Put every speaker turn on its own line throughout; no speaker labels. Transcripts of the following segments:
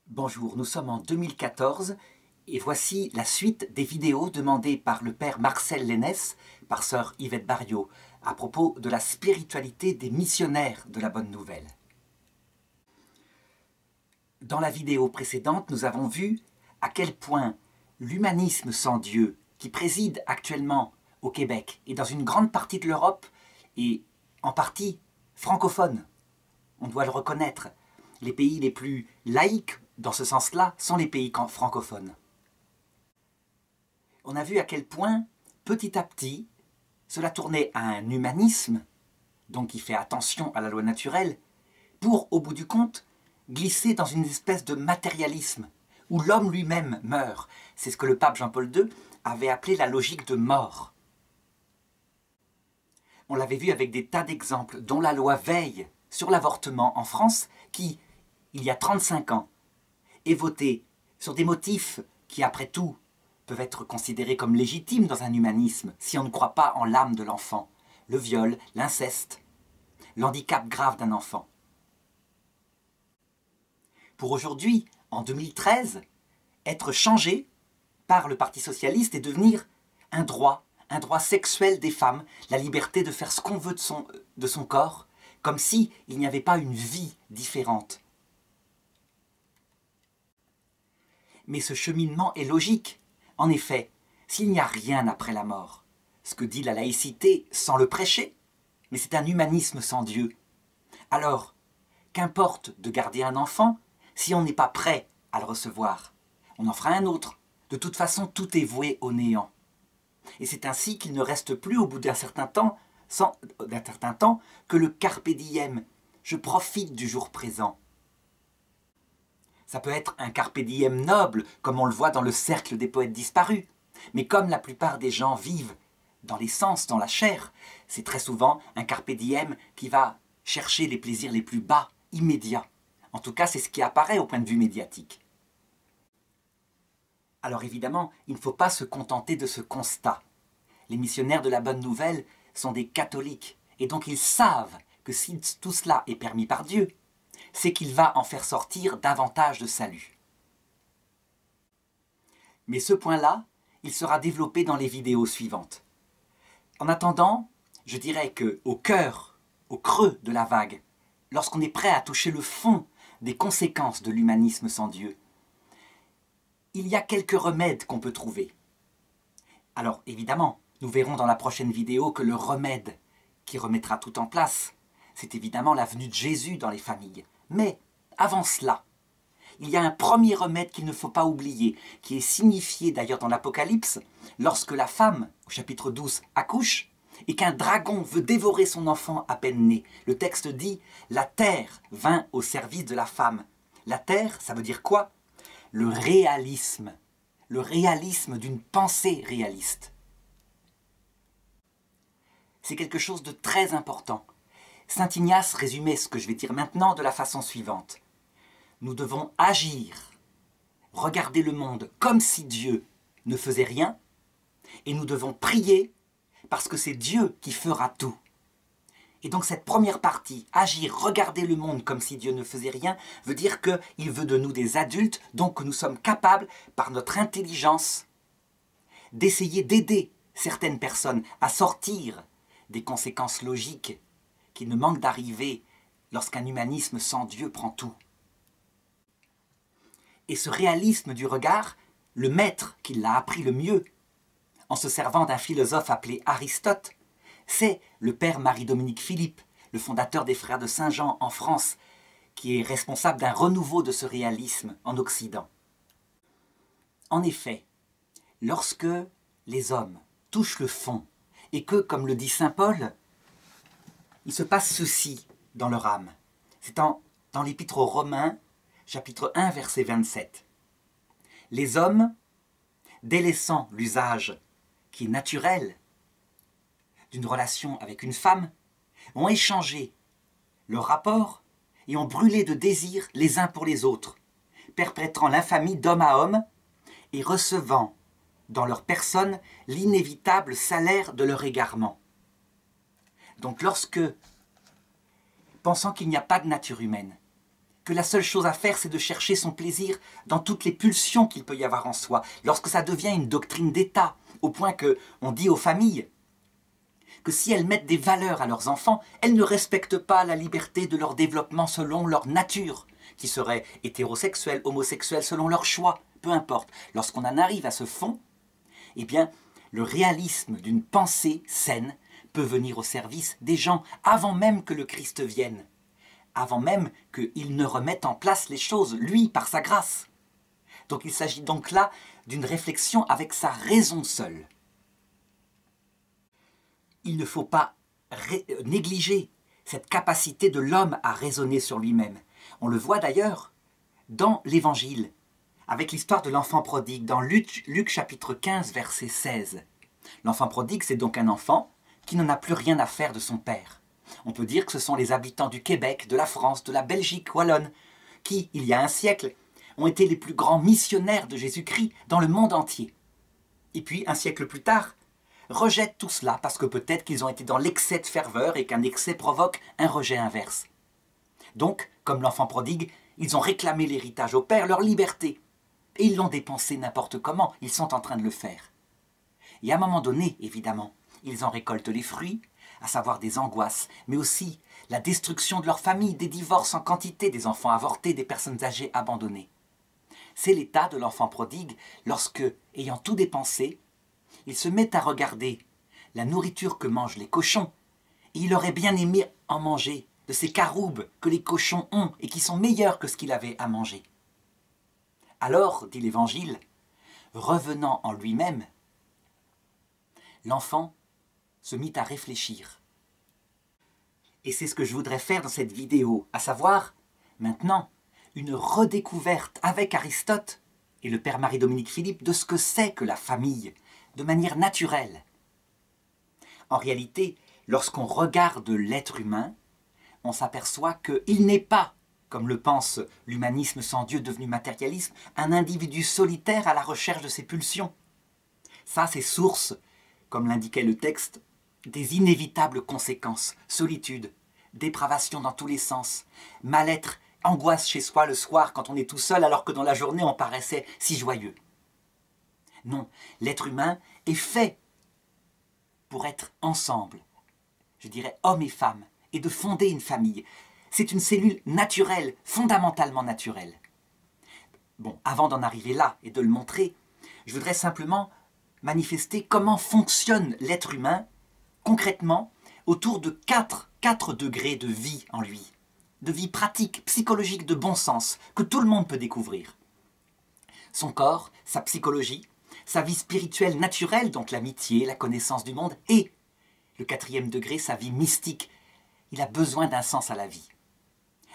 Bonjour, nous sommes en 2014 et voici la suite des vidéos demandées par le père Marcel Lénès, par sœur Yvette Barriot, à propos de la spiritualité des missionnaires de la Bonne Nouvelle. Dans la vidéo précédente, nous avons vu à quel point l'humanisme sans Dieu, qui préside actuellement au Québec et dans une grande partie de l'Europe, est en partie francophone. On doit le reconnaître. Les pays les plus laïques, dans ce sens-là, sont les pays francophones. On a vu à quel point, petit à petit, cela tournait à un humanisme, donc qui fait attention à la loi naturelle, pour, au bout du compte, glisser dans une espèce de matérialisme, où l'homme lui-même meurt. C'est ce que le pape Jean-Paul II avait appelé la logique de mort. On l'avait vu avec des tas d'exemples, dont la loi Veil sur l'avortement en France, qui, il y a 35 ans, est votée sur des motifs qui, après tout, peuvent être considérés comme légitimes dans un humanisme, si on ne croit pas en l'âme de l'enfant, le viol, l'inceste, l'handicap grave d'un enfant. Pour aujourd'hui, en 2013, être changé par le Parti socialiste et devenir un droit sexuel des femmes, la liberté de faire ce qu'on veut de son corps, comme s'il n'y avait pas une vie différente. Mais ce cheminement est logique. En effet, s'il n'y a rien après la mort, ce que dit la laïcité sans le prêcher, mais c'est un humanisme sans Dieu, alors qu'importe de garder un enfant si on n'est pas prêt à le recevoir? On en fera un autre. De toute façon, tout est voué au néant. Et c'est ainsi qu'il ne reste plus au bout d'un certain temps que le carpe diem. Je profite du jour présent. Ça peut être un carpe diem noble, comme on le voit dans le cercle des poètes disparus. Mais comme la plupart des gens vivent dans les sens, dans la chair, c'est très souvent un carpe diem qui va chercher les plaisirs les plus bas, immédiats. En tout cas, c'est ce qui apparaît au point de vue médiatique. Alors évidemment, il ne faut pas se contenter de ce constat. Les missionnaires de la Bonne Nouvelle sont des catholiques, et donc ils savent que si tout cela est permis par Dieu, c'est qu'il va en faire sortir davantage de salut. Mais ce point-là, il sera développé dans les vidéos suivantes. En attendant, je dirais qu'au cœur, au creux de la vague, lorsqu'on est prêt à toucher le fond des conséquences de l'humanisme sans Dieu, il y a quelques remèdes qu'on peut trouver. Alors évidemment, nous verrons dans la prochaine vidéo que le remède qui remettra tout en place, c'est évidemment la venue de Jésus dans les familles. Mais avant cela, il y a un premier remède qu'il ne faut pas oublier, qui est signifié d'ailleurs dans l'Apocalypse, lorsque la femme, au chapitre 12, accouche, et qu'un dragon veut dévorer son enfant à peine né. Le texte dit « La terre vint au service de la femme ». La terre, ça veut dire quoi? Le réalisme d'une pensée réaliste. C'est quelque chose de très important. Saint Ignace résumait ce que je vais dire maintenant de la façon suivante. Nous devons agir, regarder le monde comme si Dieu ne faisait rien, et nous devons prier parce que c'est Dieu qui fera tout. Et donc cette première partie, agir, regarder le monde comme si Dieu ne faisait rien, veut dire qu'il veut de nous des adultes, donc que nous sommes capables, par notre intelligence, d'essayer d'aider certaines personnes à sortir des conséquences logiques qui ne manquent d'arriver lorsqu'un humanisme sans Dieu prend tout. Et ce réalisme du regard, le maître qui l'a appris le mieux, en se servant d'un philosophe appelé Aristote, c'est le père Marie-Dominique Philippe, le fondateur des Frères de Saint-Jean en France, qui est responsable d'un renouveau de ce réalisme en Occident. En effet, lorsque les hommes touchent le fond, et que, comme le dit saint Paul, il se passe ceci dans leur âme. C'est dans l'Épître aux Romains, chapitre 1, verset 27. Les hommes, délaissant l'usage qui est naturel d'une relation avec une femme, ont échangé leur rapport et ont brûlé de désir les uns pour les autres, perpétrant l'infamie d'homme à homme et recevant dans leur personne l'inévitable salaire de leur égarement. Donc lorsque, pensant qu'il n'y a pas de nature humaine, que la seule chose à faire, c'est de chercher son plaisir dans toutes les pulsions qu'il peut y avoir en soi, lorsque ça devient une doctrine d'État, au point qu'on dit aux familles que si elles mettent des valeurs à leurs enfants, elles ne respectent pas la liberté de leur développement selon leur nature, qui serait hétérosexuelle, homosexuelle, selon leur choix, peu importe. Lorsqu'on en arrive à ce fond, eh bien, le réalisme d'une pensée saine peut venir au service des gens avant même que le Christ vienne, avant même qu'il ne remette en place les choses, lui, par sa grâce. Donc il s'agit donc là d'une réflexion avec sa raison seule. Il ne faut pas négliger cette capacité de l'homme à raisonner sur lui-même. On le voit d'ailleurs dans l'Évangile, avec l'histoire de l'enfant prodigue, dans Luc chapitre 15, verset 16. L'enfant prodigue, c'est donc un enfant qui n'en a plus rien à faire de son père. On peut dire que ce sont les habitants du Québec, de la France, de la Belgique wallonne, qui, il y a un siècle, ont été les plus grands missionnaires de Jésus-Christ dans le monde entier. Et puis, un siècle plus tard, rejettent tout cela parce que peut-être qu'ils ont été dans l'excès de ferveur et qu'un excès provoque un rejet inverse. Donc, comme l'enfant prodigue, ils ont réclamé l'héritage au père, leur liberté. Et ils l'ont dépensé n'importe comment, ils sont en train de le faire. Et à un moment donné, évidemment, ils en récoltent les fruits, à savoir des angoisses, mais aussi la destruction de leur famille, des divorces en quantité, des enfants avortés, des personnes âgées abandonnées. C'est l'état de l'enfant prodigue lorsque, ayant tout dépensé, il se met à regarder la nourriture que mangent les cochons, et il aurait bien aimé en manger de ces caroubes que les cochons ont et qui sont meilleurs que ce qu'il avait à manger. Alors, dit l'Évangile, revenant en lui-même, l'enfant se mit à réfléchir. Et c'est ce que je voudrais faire dans cette vidéo, à savoir, maintenant, une redécouverte avec Aristote et le père Marie-Dominique Philippe de ce que c'est que la famille, de manière naturelle. En réalité, lorsqu'on regarde l'être humain, on s'aperçoit qu'il n'est pas, comme le pense l'humanisme sans Dieu devenu matérialisme, un individu solitaire à la recherche de ses pulsions. Ça, c'est source, comme l'indiquait le texte, des inévitables conséquences, solitude, dépravation dans tous les sens, mal-être, angoisse chez soi le soir quand on est tout seul alors que dans la journée on paraissait si joyeux. Non, l'être humain est fait pour être ensemble, je dirais homme et femme, et de fonder une famille. C'est une cellule naturelle, fondamentalement naturelle. Bon, avant d'en arriver là et de le montrer, je voudrais simplement manifester comment fonctionne l'être humain concrètement autour de quatre degrés de vie en lui, de vie pratique, psychologique, de bon sens, que tout le monde peut découvrir. Son corps, sa psychologie, sa vie spirituelle naturelle, donc l'amitié, la connaissance du monde, et le 4e degré, sa vie mystique. Il a besoin d'un sens à la vie.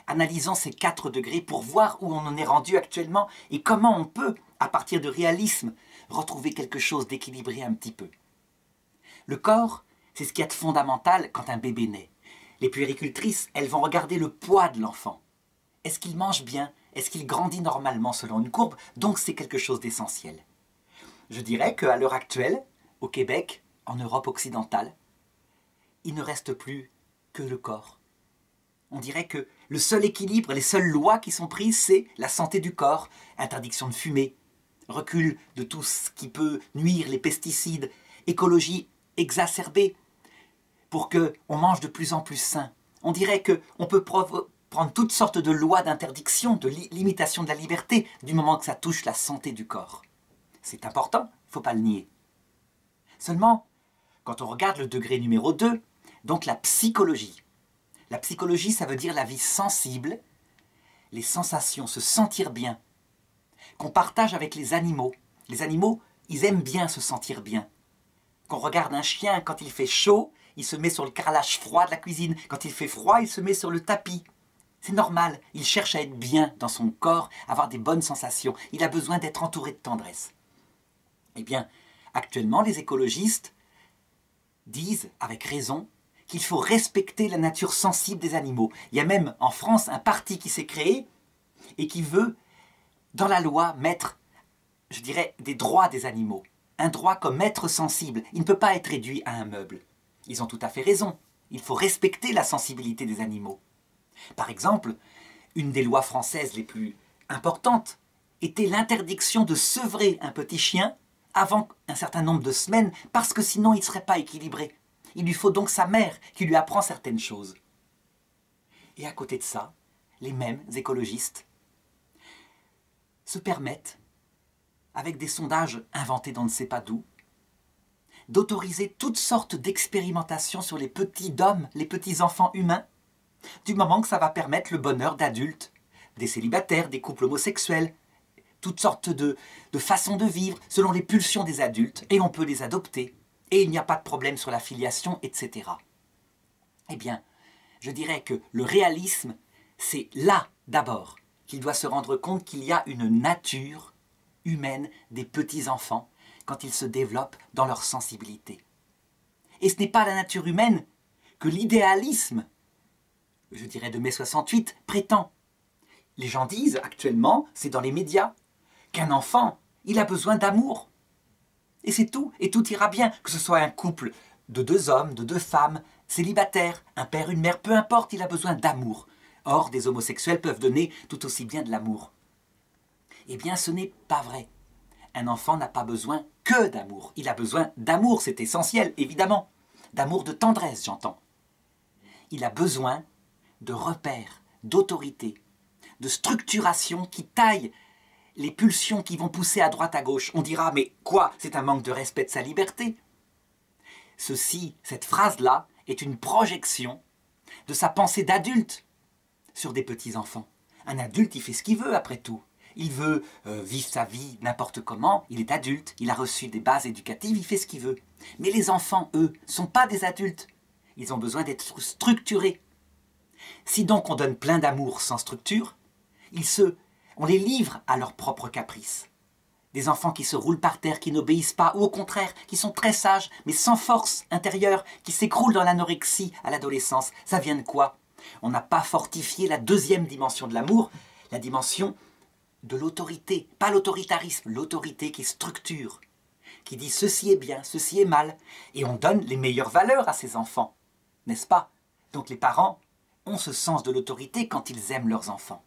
Analysons ces 4 degrés pour voir où on en est rendu actuellement et comment on peut, à partir de réalisme, retrouver quelque chose d'équilibré un petit peu. Le corps, c'est ce qu'il y a de fondamental quand un bébé naît. Les puéricultrices, elles vont regarder le poids de l'enfant. Est-ce qu'il mange bien? Est-ce qu'il grandit normalement selon une courbe? Donc c'est quelque chose d'essentiel. Je dirais qu'à l'heure actuelle, au Québec, en Europe occidentale, il ne reste plus que le corps. On dirait que le seul équilibre, les seules lois qui sont prises, c'est la santé du corps, interdiction de fumer, recul de tout ce qui peut nuire, les pesticides, écologie exacerbée, pour qu'on mange de plus en plus sain. On dirait qu'on peut prendre toutes sortes de lois d'interdiction, de limitation de la liberté, du moment que ça touche la santé du corps. C'est important, il ne faut pas le nier. Seulement, quand on regarde le degré numéro 2, donc la psychologie. La psychologie, ça veut dire la vie sensible, les sensations, se sentir bien, qu'on partage avec les animaux. Les animaux, ils aiment bien se sentir bien. Qu'on regarde un chien, quand il fait chaud, il se met sur le carrelage froid de la cuisine. Quand il fait froid, il se met sur le tapis. C'est normal, il cherche à être bien dans son corps, avoir des bonnes sensations. Il a besoin d'être entouré de tendresse. Eh bien, actuellement, les écologistes disent, avec raison, qu'il faut respecter la nature sensible des animaux. Il y a même en France un parti qui s'est créé et qui veut, dans la loi, mettre, je dirais, des droits des animaux. Un droit comme être sensible. Il ne peut pas être réduit à un meuble. Ils ont tout à fait raison. Il faut respecter la sensibilité des animaux. Par exemple, Une des lois françaises les plus importantes était l'interdiction de sevrer un petit chien avant un certain nombre de semaines, parce que sinon il ne serait pas équilibré. Il lui faut donc sa mère qui lui apprend certaines choses. Et à côté de ça, les mêmes écologistes se permettent, avec des sondages inventés d'on ne sait pas d'où, d'autoriser toutes sortes d'expérimentations sur les petits d'hommes, les petits enfants humains, du moment que ça va permettre le bonheur d'adultes, des célibataires, des couples homosexuels, toutes sortes de façons de vivre selon les pulsions des adultes, et on peut les adopter, et il n'y a pas de problème sur la filiation, etc. Eh bien, je dirais que le réalisme, c'est là, d'abord, qu'il doit se rendre compte qu'il y a une nature humaine des petits-enfants quand ils se développent dans leur sensibilité. Et ce n'est pas la nature humaine que l'idéalisme, je dirais de mai 68, prétend. Les gens disent actuellement, c'est dans les médias, qu'un enfant, il a besoin d'amour. Et c'est tout, et tout ira bien, que ce soit un couple de 2 hommes, de 2 femmes, célibataires, un père, une mère, peu importe, il a besoin d'amour. Or, des homosexuels peuvent donner tout aussi bien de l'amour. Eh bien, ce n'est pas vrai. Un enfant n'a pas besoin que d'amour. Il a besoin d'amour, c'est essentiel, évidemment. D'amour, de tendresse, j'entends. Il a besoin de repères, d'autorité, de structuration qui taille les pulsions qui vont pousser à droite à gauche. On dira, mais quoi, c'est un manque de respect de sa liberté. Cette phrase-là, est une projection de sa pensée d'adulte sur des petits-enfants. Un adulte, il fait ce qu'il veut, après tout. Il veut vivre sa vie n'importe comment, il est adulte, il a reçu des bases éducatives, il fait ce qu'il veut. Mais les enfants, eux, ne sont pas des adultes. Ils ont besoin d'être structurés. Si donc on donne plein d'amour sans structure, on les livre à leurs propres caprices. Des enfants qui se roulent par terre, qui n'obéissent pas, ou au contraire, qui sont très sages, mais sans force intérieure, qui s'écroulent dans l'anorexie à l'adolescence. Ça vient de quoi? On n'a pas fortifié la deuxième dimension de l'amour, la dimension de l'autorité. Pas l'autoritarisme, l'autorité qui structure, qui dit ceci est bien, ceci est mal, et on donne les meilleures valeurs à ces enfants, n'est-ce pas? Donc les parents ont ce sens de l'autorité quand ils aiment leurs enfants.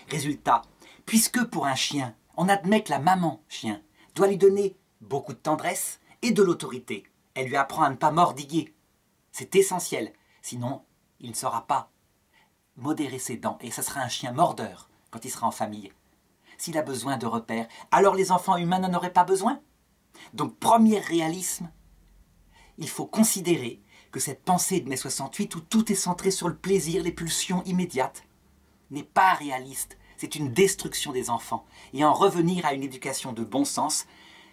Résultat, puisque pour un chien, on admet que la maman chien doit lui donner beaucoup de tendresse et de l'autorité, elle lui apprend à ne pas mordiller. C'est essentiel, sinon il ne saura pas modérer ses dents et ce sera un chien mordeur quand il sera en famille. S'il a besoin de repères, alors les enfants humains n'en auraient pas besoin. Donc premier réalisme, il faut considérer que cette pensée de mai 68 où tout est centré sur le plaisir, les pulsions immédiates, n'est pas réaliste. C'est une destruction des enfants. Et en revenir à une éducation de bon sens,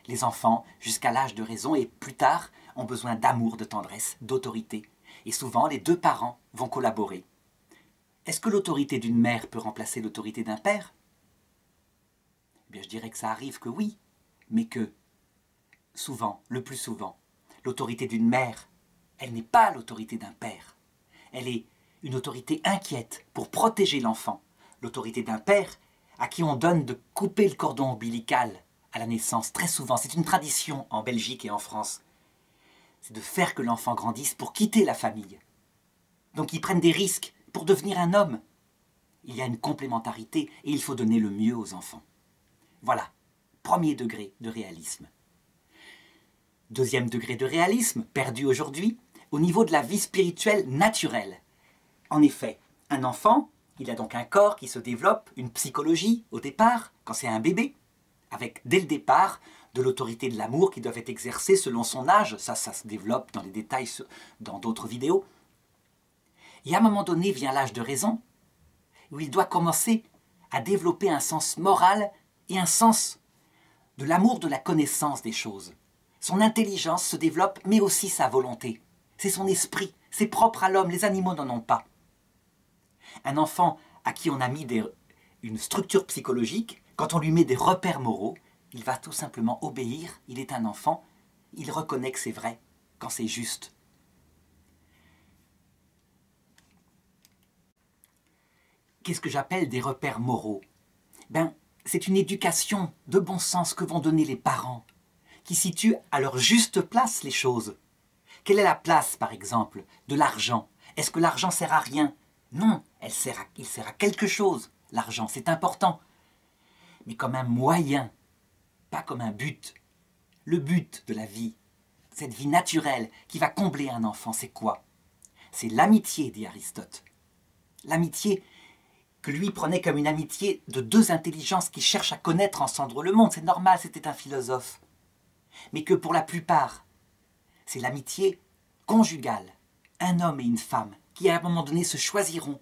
les enfants, jusqu'à l'âge de raison et plus tard, ont besoin d'amour, de tendresse, d'autorité. Et souvent, les 2 parents vont collaborer. Est-ce que l'autorité d'une mère peut remplacer l'autorité d'un père? Eh bien, je dirais que ça arrive que oui, mais que souvent, le plus souvent, l'autorité d'une mère, elle n'est pas l'autorité d'un père. Elle est une autorité inquiète pour protéger l'enfant. L'autorité d'un père à qui on donne de couper le cordon ombilical à la naissance, très souvent. C'est une tradition en Belgique et en France. C'est de faire que l'enfant grandisse pour quitter la famille. Donc ils prennent des risques pour devenir un homme. Il y a une complémentarité et il faut donner le mieux aux enfants. Voilà, premier degré de réalisme. Deuxième degré de réalisme, perdu aujourd'hui, au niveau de la vie spirituelle naturelle. En effet, un enfant, il a donc un corps qui se développe, une psychologie au départ, quand c'est un bébé, avec dès le départ de l'autorité de l'amour qui doit être exercée selon son âge, ça se développe dans les détails dans d'autres vidéos. Et à un moment donné vient l'âge de raison, où il doit commencer à développer un sens moral et un sens de l'amour de la connaissance des choses. Son intelligence se développe, mais aussi sa volonté. C'est son esprit, c'est propre à l'homme, les animaux n'en ont pas. Un enfant à qui on a mis une structure psychologique, quand on lui met des repères moraux, il va tout simplement obéir, il est un enfant, il reconnaît que c'est vrai quand c'est juste. Qu'est-ce que j'appelle des repères moraux? C'est une éducation de bon sens que vont donner les parents, qui situent à leur juste place les choses. Quelle est la place, par exemple, de l'argent? Est-ce que l'argent sert à rien Non, il sert à quelque chose. L'argent, c'est important. Mais comme un moyen, pas comme un but. Le but de la vie, cette vie naturelle qui va combler un enfant, c'est quoi? C'est l'amitié, dit Aristote. L'amitié que lui prenait comme une amitié de deux intelligences qui cherchent à connaître ensemble le monde. C'est normal, c'était un philosophe. Mais que pour la plupart, c'est l'amitié conjugale. Un homme et une femme qui à un moment donné se choisiront,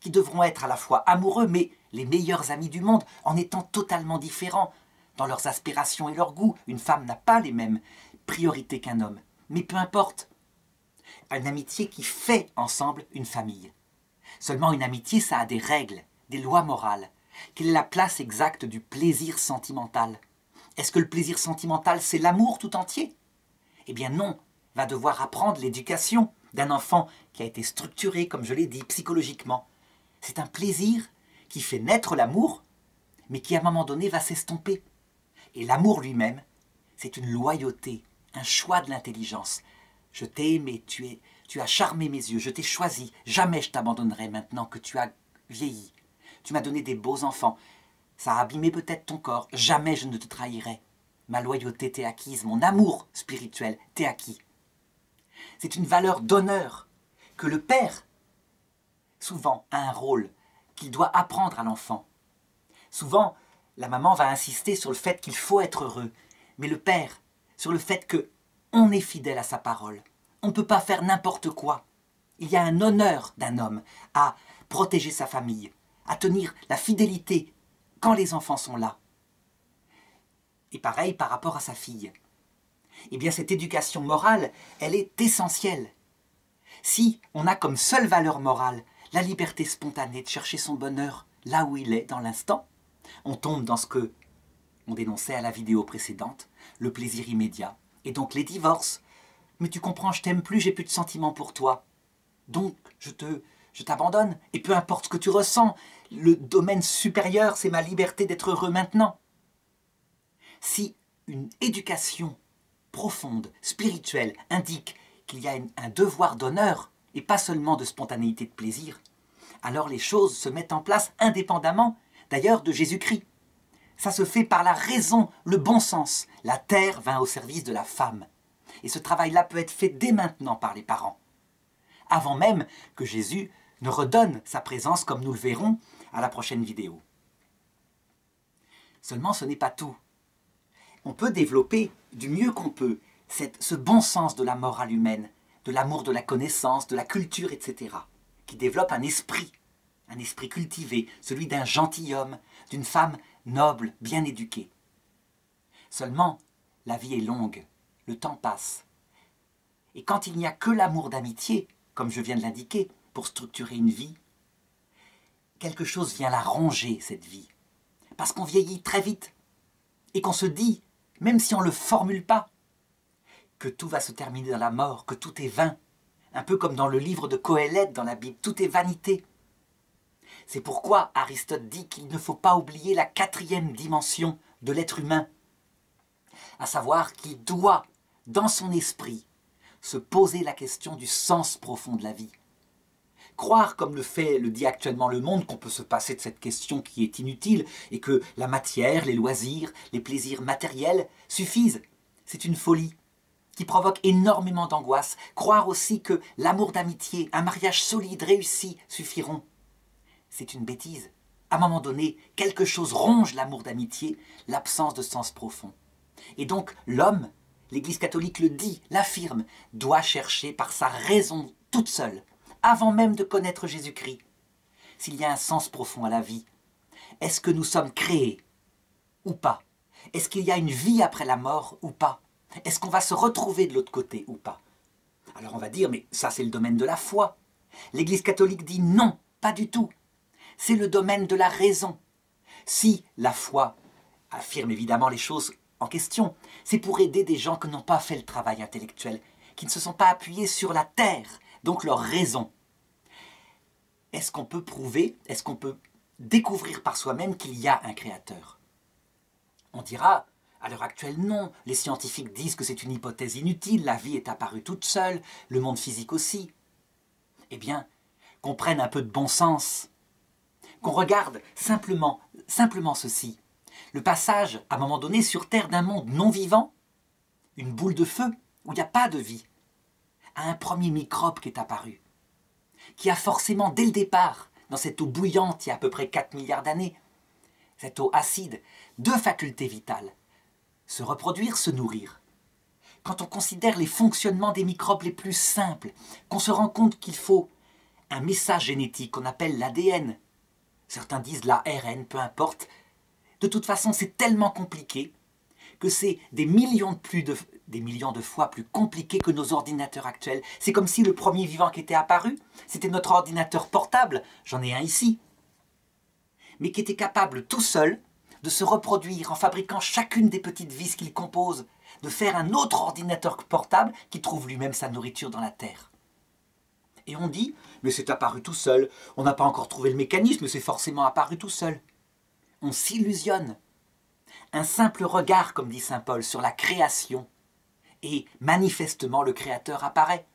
qui devront être à la fois amoureux mais les meilleurs amis du monde en étant totalement différents dans leurs aspirations et leurs goûts. Une femme n'a pas les mêmes priorités qu'un homme. Mais peu importe. Une amitié qui fait ensemble une famille. Seulement une amitié, ça a des règles, des lois morales. Quelle est la place exacte du plaisir sentimental? Est-ce que le plaisir sentimental, c'est l'amour tout entier? Eh bien non, va devoir apprendre l'éducation d'un enfant qui a été structuré, comme je l'ai dit, psychologiquement. C'est un plaisir qui fait naître l'amour, mais qui à un moment donné va s'estomper. Et l'amour lui-même, c'est une loyauté, un choix de l'intelligence. Je t'ai aimé, tu as charmé mes yeux, je t'ai choisi, jamais je t'abandonnerai maintenant que tu as vieilli. Tu m'as donné des beaux enfants, ça a abîmé peut-être ton corps, jamais je ne te trahirai. Ma loyauté t'est acquise, mon amour spirituel t'est acquis. C'est une valeur d'honneur que le père, souvent, a un rôle qu'il doit apprendre à l'enfant. Souvent, la maman va insister sur le fait qu'il faut être heureux, mais le père, sur le fait qu'on est fidèle à sa parole. On ne peut pas faire n'importe quoi. Il y a un honneur d'un homme à protéger sa famille, à tenir la fidélité quand les enfants sont là. Et pareil par rapport à sa fille. Eh bien, cette éducation morale, elle est essentielle. Si on a comme seule valeur morale la liberté spontanée de chercher son bonheur là où il est, dans l'instant, on tombe dans ce que on dénonçait à la vidéo précédente, le plaisir immédiat, et donc les divorces. Mais tu comprends, je t'aime plus, j'ai plus de sentiments pour toi. Donc, je t'abandonne, et peu importe ce que tu ressens, le domaine supérieur, c'est ma liberté d'être heureux maintenant. Si une éducation profonde, spirituelle, indique qu'il y a un devoir d'honneur, et pas seulement de spontanéité de plaisir, alors les choses se mettent en place indépendamment, d'ailleurs, de Jésus-Christ. Ça se fait par la raison, le bon sens. La terre vint au service de la femme. Et ce travail-là peut être fait dès maintenant par les parents. Avant même que Jésus ne redonne sa présence, comme nous le verrons à la prochaine vidéo. Seulement, ce n'est pas tout. On peut développer du mieux qu'on peut ce bon sens de la morale humaine, de l'amour de la connaissance, de la culture, etc., qui développe un esprit cultivé, celui d'un gentilhomme, d'une femme noble, bien éduquée. Seulement, la vie est longue, le temps passe. Et quand il n'y a que l'amour d'amitié, comme je viens de l'indiquer, pour structurer une vie, quelque chose vient la ronger, cette vie. Parce qu'on vieillit très vite. Et qu'on se dit, même si on ne le formule pas, que tout va se terminer dans la mort, que tout est vain. Un peu comme dans le livre de Qoéleth dans la Bible, tout est vanité. C'est pourquoi Aristote dit qu'il ne faut pas oublier la 4e dimension de l'être humain, à savoir qu'il doit, dans son esprit, se poser la question du sens profond de la vie. Croire, comme le dit actuellement le monde, qu'on peut se passer de cette question qui est inutile et que la matière, les loisirs, les plaisirs matériels suffisent, c'est une folie qui provoque énormément d'angoisse. Croire aussi que l'amour d'amitié, un mariage solide, réussi, suffiront, c'est une bêtise. À un moment donné, quelque chose ronge l'amour d'amitié, l'absence de sens profond. Et donc l'homme, l'Église catholique le dit, l'affirme, doit chercher par sa raison toute seule, avant même de connaître Jésus-Christ, s'il y a un sens profond à la vie. Est-ce que nous sommes créés ou pas? Est-ce qu'il y a une vie après la mort ou pas? Est-ce qu'on va se retrouver de l'autre côté ou pas? Alors on va dire, mais ça c'est le domaine de la foi. L'Église catholique dit non, pas du tout. C'est le domaine de la raison. Si la foi affirme évidemment les choses en question, c'est pour aider des gens qui n'ont pas fait le travail intellectuel, qui ne se sont pas appuyés sur la terre, donc leur raison. Est-ce qu'on peut prouver, est-ce qu'on peut découvrir par soi-même qu'il y a un créateur? On dira, à l'heure actuelle, non. Les scientifiques disent que c'est une hypothèse inutile, la vie est apparue toute seule, le monde physique aussi. Eh bien, qu'on prenne un peu de bon sens, qu'on regarde simplement ceci. Le passage, à un moment donné, sur Terre d'un monde non vivant, une boule de feu, où il n'y a pas de vie, à un premier microbe qui est apparu, qui a forcément, dès le départ, dans cette eau bouillante, il y a à peu près 4 milliards d'années, cette eau acide, deux facultés vitales, se reproduire, se nourrir. Quand on considère les fonctionnements des microbes les plus simples, qu'on se rend compte qu'il faut un message génétique qu'on appelle l'ADN, certains disent l'ARN, peu importe, de toute façon c'est tellement compliqué que c'est des millions de fois plus compliqué que nos ordinateurs actuels. C'est comme si le premier vivant qui était apparu, c'était notre ordinateur portable, j'en ai un ici, mais qui était capable tout seul de se reproduire en fabriquant chacune des petites vis qu'il compose, de faire un autre ordinateur portable qui trouve lui-même sa nourriture dans la terre. Et on dit, mais c'est apparu tout seul, on n'a pas encore trouvé le mécanisme, c'est forcément apparu tout seul. On s'illusionne. Un simple regard, comme dit saint Paul, sur la création, et manifestement le Créateur apparaît.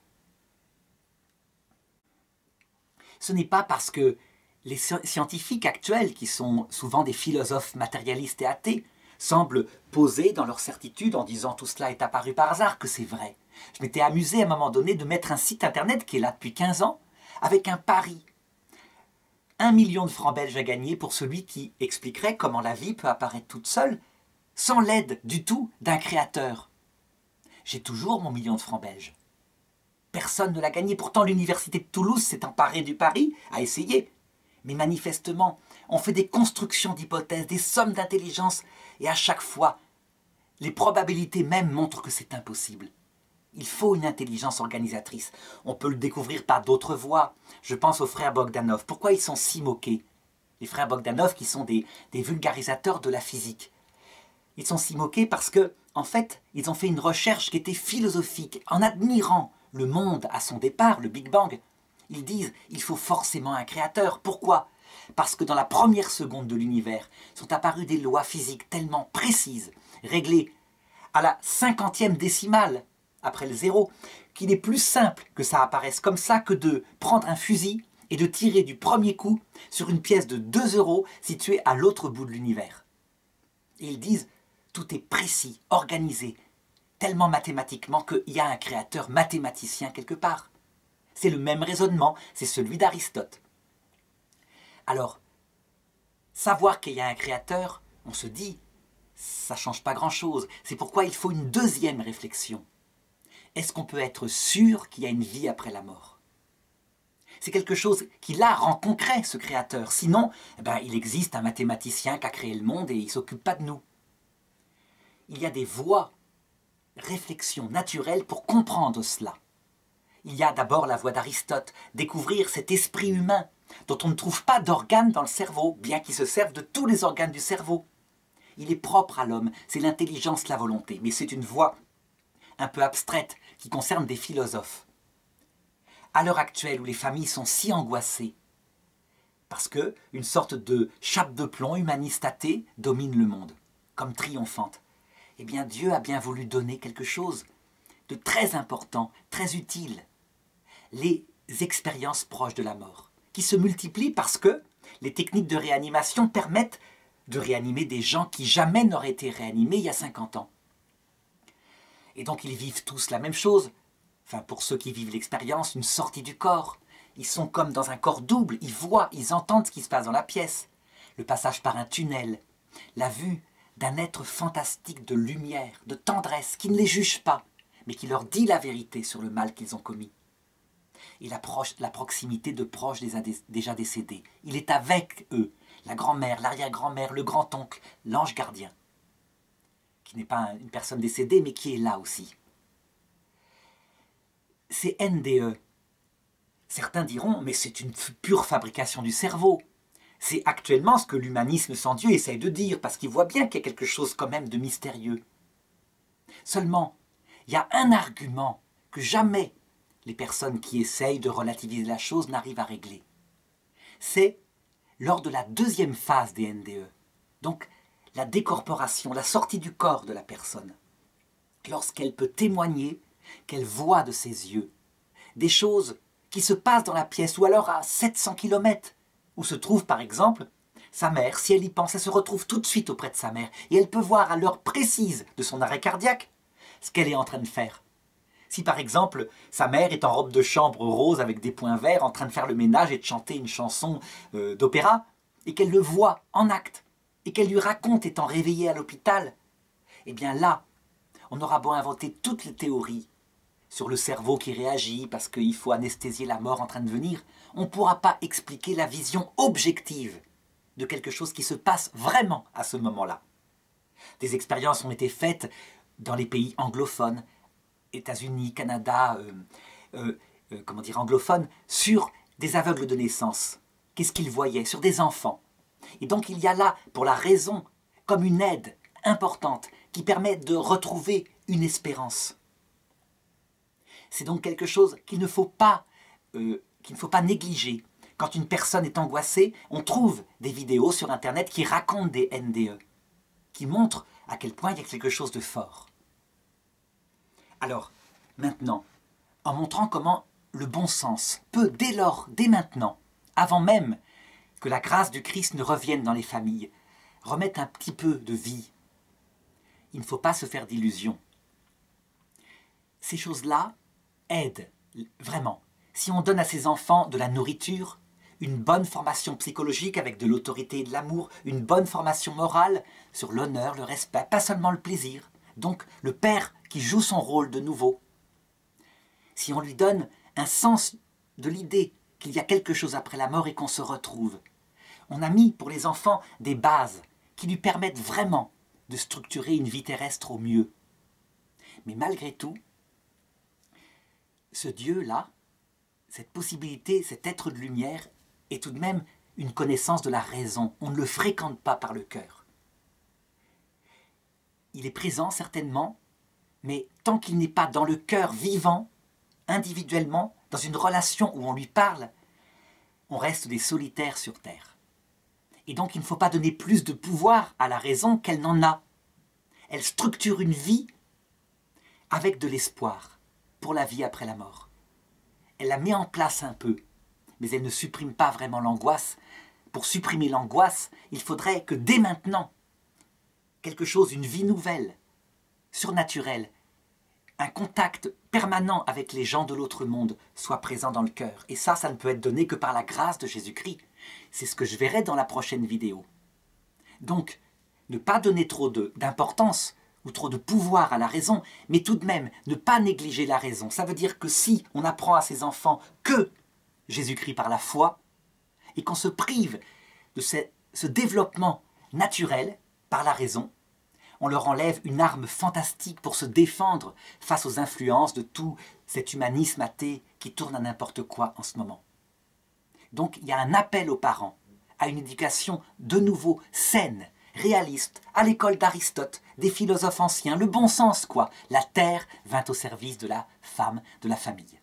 Ce n'est pas parce que les scientifiques actuels, qui sont souvent des philosophes matérialistes et athées, semblent poser dans leur certitude en disant tout cela est apparu par hasard, que c'est vrai. Je m'étais amusé à un moment donné de mettre un site internet qui est là depuis 15 ans, avec un pari. 1 million de francs belges à gagner pour celui qui expliquerait comment la vie peut apparaître toute seule, sans l'aide du tout d'un créateur. J'ai toujours mon 1 million de francs belges. Personne ne l'a gagné, pourtant l'université de Toulouse s'est emparée du pari, a essayé. Mais manifestement, on fait des constructions d'hypothèses, des sommes d'intelligence, et à chaque fois, les probabilités même montrent que c'est impossible. Il faut une intelligence organisatrice. On peut le découvrir par d'autres voies. Je pense aux frères Bogdanov. Pourquoi ils sont si moqués? Les frères Bogdanov qui sont des vulgarisateurs de la physique. Ils sont si moqués parce que, en fait, ils ont fait une recherche qui était philosophique. En admirant le monde à son départ, le Big Bang, ils disent il faut forcément un créateur. Pourquoi? Parce que dans la première seconde de l'univers sont apparues des lois physiques tellement précises, réglées à la 50e décimale, après le zéro, qu'il est plus simple que ça apparaisse comme ça que de prendre un fusil et de tirer du premier coup sur une pièce de 2 € située à l'autre bout de l'univers. Et ils disent tout est précis, organisé, tellement mathématiquement qu'il y a un créateur mathématicien quelque part. C'est le même raisonnement, c'est celui d'Aristote. Alors, savoir qu'il y a un créateur, on se dit, ça ne change pas grand-chose. C'est pourquoi il faut une deuxième réflexion. Est-ce qu'on peut être sûr qu'il y a une vie après la mort? C'est quelque chose qui là rend concret ce créateur. Sinon, il existe un mathématicien qui a créé le monde et il ne s'occupe pas de nous. Il y a des voies, réflexions naturelles pour comprendre cela. Il y a d'abord la voie d'Aristote, découvrir cet esprit humain dont on ne trouve pas d'organes dans le cerveau, bien qu'il se serve de tous les organes du cerveau. Il est propre à l'homme, c'est l'intelligence, la volonté, mais c'est une voie un peu abstraite qui concerne des philosophes. À l'heure actuelle où les familles sont si angoissées, parce qu'une sorte de chape de plomb humaniste athée domine le monde, comme triomphante, eh bien Dieu a bien voulu donner quelque chose de très important, très utile, les expériences proches de la mort, qui se multiplient parce que les techniques de réanimation permettent de réanimer des gens qui jamais n'auraient été réanimés il y a 50 ans. Et donc ils vivent tous la même chose. Enfin, pour ceux qui vivent l'expérience, une sortie du corps. Ils sont comme dans un corps double, ils voient, ils entendent ce qui se passe dans la pièce. Le passage par un tunnel, la vue d'un être fantastique de lumière, de tendresse, qui ne les juge pas, mais qui leur dit la vérité sur le mal qu'ils ont commis. Et la proximité de proches déjà décédés. Il est avec eux, la grand-mère, l'arrière-grand-mère, le grand-oncle, l'ange gardien, qui n'est pas une personne décédée, mais qui est là aussi. C'est NDE. Certains diront, mais c'est une pure fabrication du cerveau. C'est actuellement ce que l'humanisme sans Dieu essaye de dire, parce qu'il voit bien qu'il y a quelque chose quand même de mystérieux. Seulement, il y a un argument que jamais les personnes qui essayent de relativiser la chose n'arrivent à régler. C'est lors de la deuxième phase des NDE, donc la décorporation, la sortie du corps de la personne, lorsqu'elle peut témoigner qu'elle voit de ses yeux des choses qui se passe dans la pièce, ou alors à 700 km, où se trouve par exemple sa mère. Si elle y pense, elle se retrouve tout de suite auprès de sa mère, et elle peut voir à l'heure précise de son arrêt cardiaque ce qu'elle est en train de faire. Si par exemple sa mère est en robe de chambre rose avec des points verts, en train de faire le ménage et de chanter une chanson d'opéra, et qu'elle le voit en acte, et qu'elle lui raconte étant réveillée à l'hôpital, eh bien là, on aura beau inventer toutes les théories sur le cerveau qui réagit parce qu'il faut anesthésier la mort en train de venir, on ne pourra pas expliquer la vision objective de quelque chose qui se passe vraiment à ce moment-là. Des expériences ont été faites dans les pays anglophones, États-Unis, Canada, anglophones, sur des aveugles de naissance. Qu'est-ce qu'ils voyaient sur des enfants? Et donc il y a là, pour la raison, comme une aide importante qui permet de retrouver une espérance. C'est donc quelque chose qu'il ne faut pas négliger. Quand une personne est angoissée, on trouve des vidéos sur Internet qui racontent des NDE, qui montrent à quel point il y a quelque chose de fort. Alors, maintenant, en montrant comment le bon sens peut, dès maintenant, avant même que la grâce du Christ ne revienne dans les familles, remettre un petit peu de vie, il ne faut pas se faire d'illusions. Ces choses-là aident, vraiment. Si on donne à ses enfants de la nourriture, une bonne formation psychologique avec de l'autorité et de l'amour, une bonne formation morale sur l'honneur, le respect, pas seulement le plaisir. Donc le père qui joue son rôle de nouveau. Si on lui donne un sens de l'idée qu'il y a quelque chose après la mort et qu'on se retrouve, on a mis pour les enfants des bases qui lui permettent vraiment de structurer une vie terrestre au mieux. Mais malgré tout, ce Dieu-là, cette possibilité, cet être de lumière, est tout de même une connaissance de la raison. On ne le fréquente pas par le cœur. Il est présent certainement, mais tant qu'il n'est pas dans le cœur vivant, individuellement, dans une relation où on lui parle, on reste des solitaires sur terre. Et donc il ne faut pas donner plus de pouvoir à la raison qu'elle n'en a. Elle structure une vie avec de l'espoir pour la vie après la mort. Elle la met en place un peu, mais elle ne supprime pas vraiment l'angoisse. Pour supprimer l'angoisse, il faudrait que dès maintenant, quelque chose, une vie nouvelle, surnaturelle, un contact permanent avec les gens de l'autre monde soit présent dans le cœur. Et ça ne peut être donné que par la grâce de Jésus-Christ. C'est ce que je verrai dans la prochaine vidéo. Donc, ne pas donner trop d'importance ou trop de pouvoir à la raison, mais tout de même, ne pas négliger la raison. Ça veut dire que si on apprend à ses enfants que Jésus-Christ par la foi, et qu'on se prive de ce développement naturel par la raison, on leur enlève une arme fantastique pour se défendre face aux influences de tout cet humanisme athée qui tourne à n'importe quoi en ce moment. Donc il y a un appel aux parents à une éducation de nouveau saine, réaliste, à l'école d'Aristote, des philosophes anciens, le bon sens quoi. La terre vint au service de la femme, de la famille.